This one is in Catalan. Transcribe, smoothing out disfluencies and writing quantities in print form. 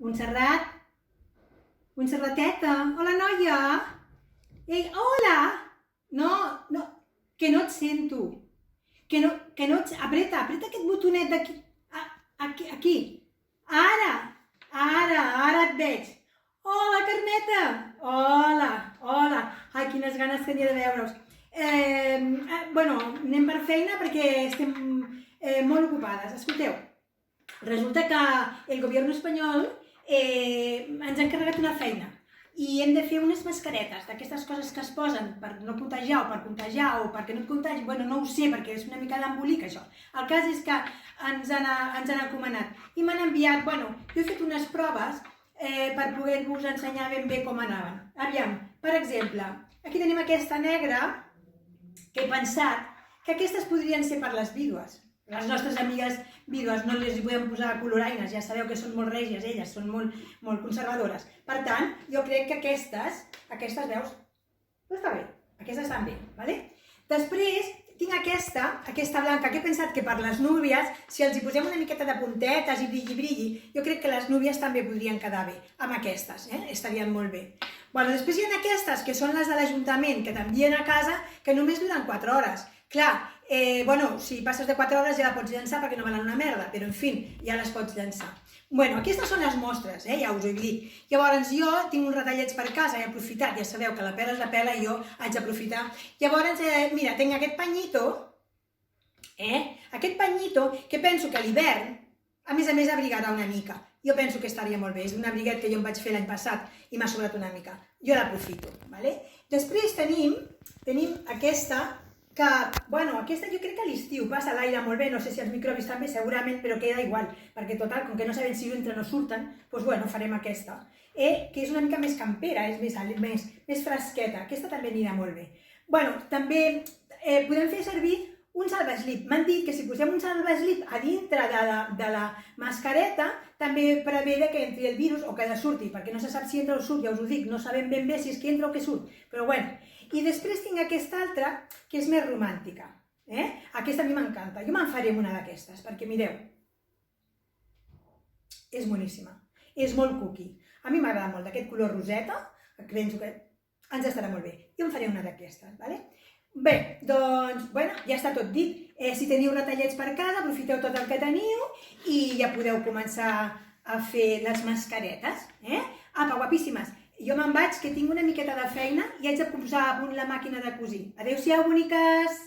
Montserrat? Montserrateta? Hola, noia! Ei, hola! No, que no et sento. Que no et... Apreta aquest botonet d'aquí. Aquí. Ara et veig. Hola, Carmeta! Hola. Ai, quines ganes tenia de veure'us. Bueno, anem per feina perquè estem molt ocupades. Escolteu, resulta que el govern espanyol ens ha encarregat una feina i hem de fer unes mascaretes d'aquestes coses que es posen per no contagiar o per contagiar o perquè no et contagi. Bueno, no ho sé, perquè és una mica d'embolic això. El cas és que ens han encomanat i m'han enviat, bueno, jo he fet unes proves per poder-vos ensenyar ben bé com anaven. Aviam, per exemple, aquí tenim aquesta negra que he pensat que aquestes podrien ser per les vídues. Les nostres amigues vídues no les podem posar coloraines, ja sabeu que són molt règies elles, són molt conservadores. Per tant, jo crec que aquestes, veus? No està bé, aquestes estan bé, ¿vale? Després tinc aquesta blanca, que he pensat que per les núvies, si els hi posem una miqueta de puntetes i brilli, jo crec que les núvies també podrien quedar bé amb aquestes, estarien molt bé. Bueno, després hi ha aquestes, que són les de l'Ajuntament, que t'envien a casa, que només duren 4 hores. Clar, bueno, si passes de 4 hores ja la pots llançar perquè no valen una merda, però en fi, ja les pots llançar. Bueno, aquestes són les mostres, ja us ho he dit. Llavors jo tinc uns retallets per casa, he aprofitat, ja sabeu que la pela és la pela i jo haig d'aprofitar. Llavors, mira, tinc aquest panyito, que penso que a l'hivern, a més abrigarà una mica. Jo penso que estaria molt bé, és un abriguet que jo em vaig fer l'any passat i m'ha sobrat una mica. Jo l'aprofito, ¿vale? Després tenim aquesta, que, bueno, aquesta jo crec que a l'estiu passa l'aire molt bé, no sé si els microbis també, segurament, però queda igual, perquè total, com que no sabem si entren o surten, doncs bueno, farem aquesta, que és una mica més campera, és més fresqueta, aquesta també anirà molt bé. Bueno, també podem fer servir un salvaslip. M'han dit que si posem un salvaslip a dintre de la mascareta, també prevé que entri el virus o que surti, perquè no se sap si entra o surt, ja us ho dic, no sabem ben bé si és que entra o que surt, però bueno. I després tinc aquesta altra, que és més romàntica. Aquesta a mi m'encanta. Jo me'n faré una d'aquestes, perquè mireu, és boníssima, és molt cookie. A mi m'agrada molt d'aquest color roseta, que penso que ens estarà molt bé. Jo em faré una d'aquestes, d'acord? Bé, doncs, bueno, ja està tot dit. Si teniu retallets per casa, aprofiteu tot el que teniu i ja podeu començar a fer les mascaretes. Apa, guapíssimes! Jo me'n vaig, que tinc una miqueta de feina i haig de posar a punt la màquina de cosir. Adéu-siau, boniques!